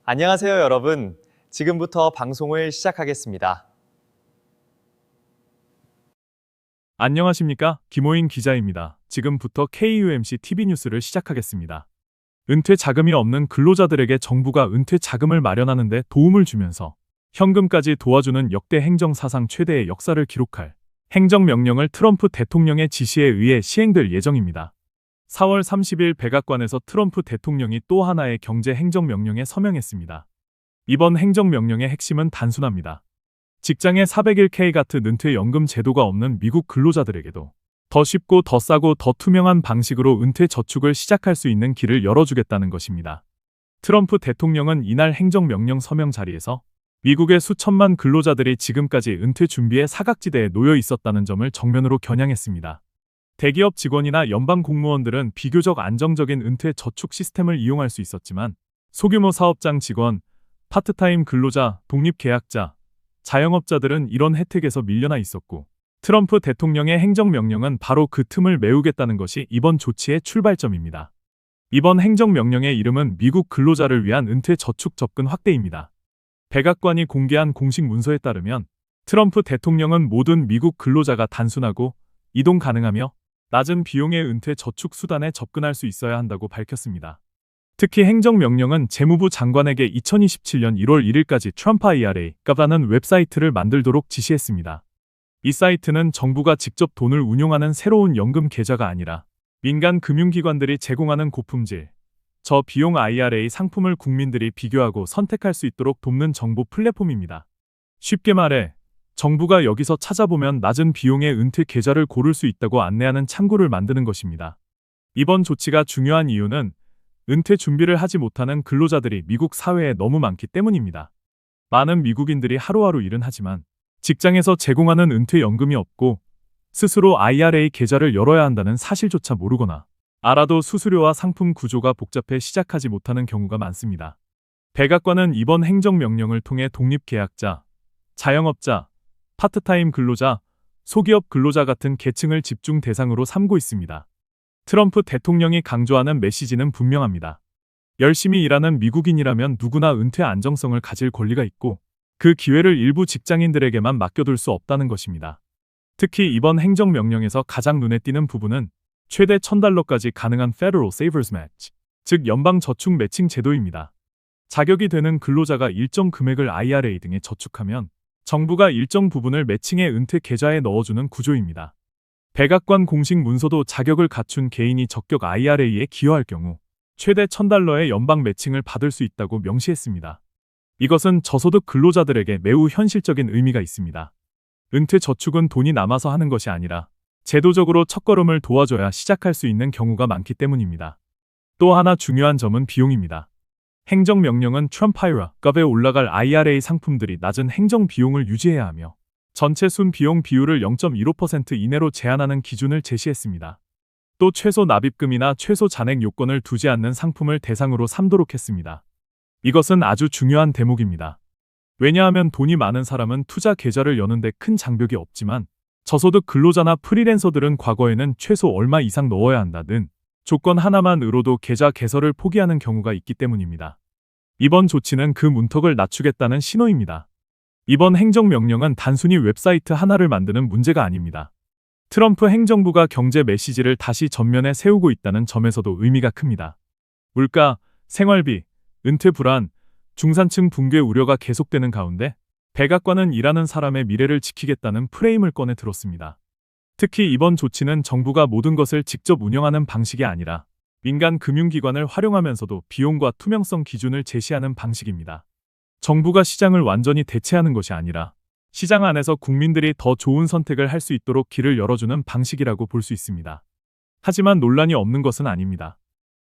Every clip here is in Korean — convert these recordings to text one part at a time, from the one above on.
안녕하세요, 여러분. 지금부터 방송을 시작하겠습니다. 안녕하십니까? 김호인 기자입니다. 지금부터 KUMC TV 뉴스를 시작하겠습니다. 은퇴 자금이 없는 근로자들에게 정부가 은퇴 자금을 마련하는 데 도움을 주면서 현금까지 도와주는 역대 행정 사상 최대의 역사를 기록할 행정명령을 트럼프 대통령의 지시에 의해 시행될 예정입니다. 4월 30일 백악관에서 트럼프 대통령이 또 하나의 경제 행정명령에 서명했습니다. 이번 행정명령의 핵심은 단순합니다. 직장의 401k 같은 은퇴연금 제도가 없는 미국 근로자들에게도 더 쉽고 더 싸고 더 투명한 방식으로 은퇴 저축을 시작할 수 있는 길을 열어주겠다는 것입니다. 트럼프 대통령은 이날 행정명령 서명 자리에서 미국의 수천만 근로자들이 지금까지 은퇴 준비의 사각지대에 놓여 있었다는 점을 정면으로 겨냥했습니다. 대기업 직원이나 연방 공무원들은 비교적 안정적인 은퇴 저축 시스템을 이용할 수 있었지만 소규모 사업장 직원, 파트타임 근로자, 독립계약자, 자영업자들은 이런 혜택에서 밀려나 있었고 트럼프 대통령의 행정명령은 바로 그 틈을 메우겠다는 것이 이번 조치의 출발점입니다. 이번 행정명령의 이름은 미국 근로자를 위한 은퇴 저축 접근 확대입니다. 백악관이 공개한 공식 문서에 따르면 트럼프 대통령은 모든 미국 근로자가 단순하고 이동 가능하며 낮은 비용의 은퇴 저축 수단에 접근할 수 있어야 한다고 밝혔습니다. 특히 행정명령은 재무부 장관에게 2027년 1월 1일까지 트럼프 IRA라는 웹사이트를 만들도록 지시했습니다. 이 사이트는 정부가 직접 돈을 운용하는 새로운 연금 계좌가 아니라 민간 금융기관들이 제공하는 고품질, 저비용 IRA 상품을 국민들이 비교하고 선택할 수 있도록 돕는 정보 플랫폼입니다. 쉽게 말해 정부가 여기서 찾아보면 낮은 비용의 은퇴 계좌를 고를 수 있다고 안내하는 창구를 만드는 것입니다. 이번 조치가 중요한 이유는 은퇴 준비를 하지 못하는 근로자들이 미국 사회에 너무 많기 때문입니다. 많은 미국인들이 하루하루 일은 하지만 직장에서 제공하는 은퇴연금이 없고 스스로 IRA 계좌를 열어야 한다는 사실조차 모르거나 알아도 수수료와 상품 구조가 복잡해 시작하지 못하는 경우가 많습니다. 백악관은 이번 행정명령을 통해 독립계약자, 자영업자, 파트타임 근로자, 소기업 근로자 같은 계층을 집중 대상으로 삼고 있습니다. 트럼프 대통령이 강조하는 메시지는 분명합니다. 열심히 일하는 미국인이라면 누구나 은퇴 안정성을 가질 권리가 있고 그 기회를 일부 직장인들에게만 맡겨둘 수 없다는 것입니다. 특히 이번 행정명령에서 가장 눈에 띄는 부분은 최대 $1,000까지 가능한 Federal Savers Match, 즉 연방 저축 매칭 제도입니다. 자격이 되는 근로자가 일정 금액을 IRA 등에 저축하면 정부가 일정 부분을 매칭해 은퇴 계좌에 넣어주는 구조입니다. 백악관 공식 문서도 자격을 갖춘 개인이 적격 IRA에 기여할 경우 최대 $1,000의 연방 매칭을 받을 수 있다고 명시했습니다. 이것은 저소득 근로자들에게 매우 현실적인 의미가 있습니다. 은퇴 저축은 돈이 남아서 하는 것이 아니라 제도적으로 첫걸음을 도와줘야 시작할 수 있는 경우가 많기 때문입니다. 또 하나 중요한 점은 비용입니다. 행정명령은 트럼프 IRA에 올라갈 IRA 상품들이 낮은 행정 비용을 유지해야 하며 전체 순비용 비율을 0.15% 이내로 제한하는 기준을 제시했습니다. 또 최소 납입금이나 최소 잔액 요건을 두지 않는 상품을 대상으로 삼도록 했습니다. 이것은 아주 중요한 대목입니다. 왜냐하면 돈이 많은 사람은 투자 계좌를 여는데 큰 장벽이 없지만 저소득 근로자나 프리랜서들은 과거에는 최소 얼마 이상 넣어야 한다는 조건 하나만으로도 계좌 개설을 포기하는 경우가 있기 때문입니다. 이번 조치는 그 문턱을 낮추겠다는 신호입니다. 이번 행정명령은 단순히 웹사이트 하나를 만드는 문제가 아닙니다. 트럼프 행정부가 경제 메시지를 다시 전면에 세우고 있다는 점에서도 의미가 큽니다. 물가, 생활비, 은퇴 불안, 중산층 붕괴 우려가 계속되는 가운데 백악관은 일하는 사람의 미래를 지키겠다는 프레임을 꺼내 들었습니다. 특히 이번 조치는 정부가 모든 것을 직접 운영하는 방식이 아니라 민간 금융기관을 활용하면서도 비용과 투명성 기준을 제시하는 방식입니다. 정부가 시장을 완전히 대체하는 것이 아니라 시장 안에서 국민들이 더 좋은 선택을 할 수 있도록 길을 열어주는 방식이라고 볼 수 있습니다. 하지만 논란이 없는 것은 아닙니다.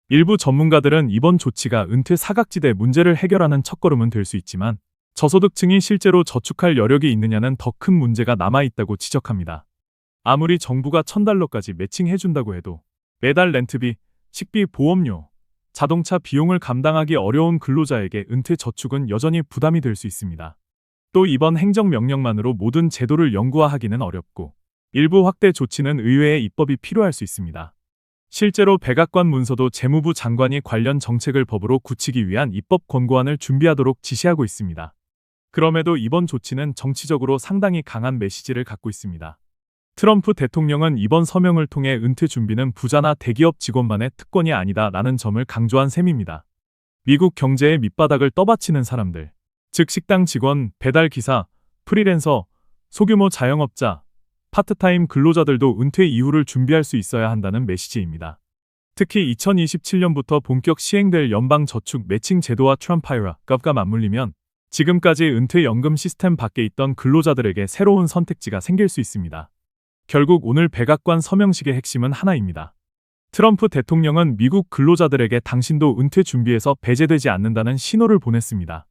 일부 전문가들은 이번 조치가 은퇴 사각지대 문제를 해결하는 첫걸음은 될 수 있지만 저소득층이 실제로 저축할 여력이 있느냐는 더 큰 문제가 남아있다고 지적합니다. 아무리 정부가 $1,000까지 매칭해준다고 해도 매달 렌트비, 식비, 보험료, 자동차 비용을 감당하기 어려운 근로자에게 은퇴 저축은 여전히 부담이 될 수 있습니다. 또 이번 행정명령만으로 모든 제도를 영구화하기는 어렵고 일부 확대 조치는 의회의 입법이 필요할 수 있습니다. 실제로 백악관 문서도 재무부 장관이 관련 정책을 법으로 굳히기 위한 입법 권고안을 준비하도록 지시하고 있습니다. 그럼에도 이번 조치는 정치적으로 상당히 강한 메시지를 갖고 있습니다. 트럼프 대통령은 이번 서명을 통해 은퇴 준비는 부자나 대기업 직원만의 특권이 아니다라는 점을 강조한 셈입니다. 미국 경제의 밑바닥을 떠받치는 사람들, 즉 식당 직원, 배달 기사, 프리랜서, 소규모 자영업자, 파트타임 근로자들도 은퇴 이후를 준비할 수 있어야 한다는 메시지입니다. 특히 2027년부터 본격 시행될 연방저축 매칭 제도와 트럼프 IRA가 맞물리면 지금까지 은퇴연금 시스템 밖에 있던 근로자들에게 새로운 선택지가 생길 수 있습니다. 결국 오늘 백악관 서명식의 핵심은 하나입니다. 트럼프 대통령은 미국 근로자들에게 당신도 은퇴 준비에서 배제되지 않는다는 신호를 보냈습니다.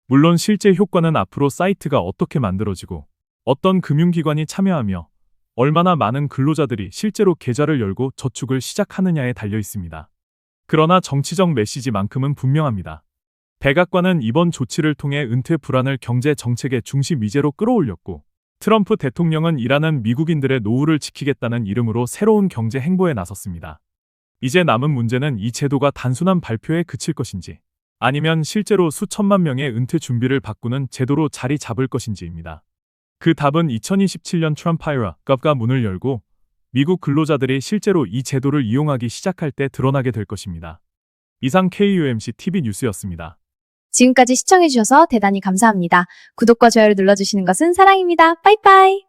물론 실제 효과는 앞으로 사이트가 어떻게 만들어지고 어떤 금융기관이 참여하며 얼마나 많은 근로자들이 실제로 계좌를 열고 저축을 시작하느냐에 달려 있습니다. 그러나 정치적 메시지만큼은 분명합니다. 백악관은 이번 조치를 통해 은퇴 불안을 경제 정책의 중심 위제로 끌어올렸고 트럼프 대통령은 일하는 미국인들의 노후를 지키겠다는 이름으로 새로운 경제 행보에 나섰습니다. 이제 남은 문제는 이 제도가 단순한 발표에 그칠 것인지 아니면 실제로 수천만 명의 은퇴 준비를 바꾸는 제도로 자리 잡을 것인지입니다. 그 답은 2027년 트럼프 IRA가 문을 열고 미국 근로자들이 실제로 이 제도를 이용하기 시작할 때 드러나게 될 것입니다. 이상 KUMC TV 뉴스였습니다. 지금까지 시청해주셔서 대단히 감사합니다. 구독과 좋아요를 눌러주시는 것은 사랑입니다. 빠이빠이.